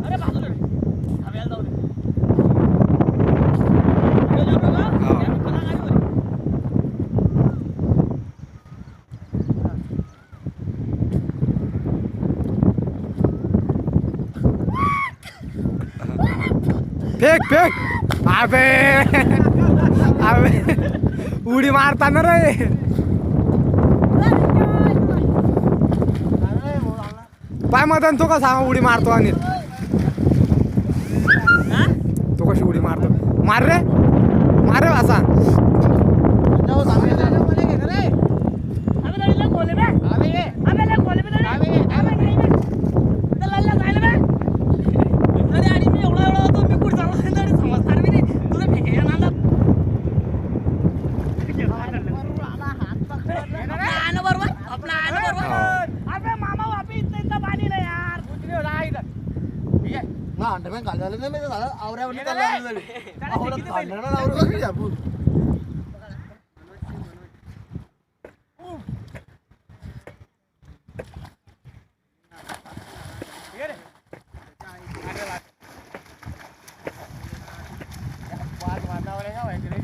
अरे बाजूला हवेला जाऊ दे. फेक फेक अबे अबे उडी मारताना रे. पाय मदन तू कसा उडी मारतो आणि तू कशी उडी मारतो. मार रे असा.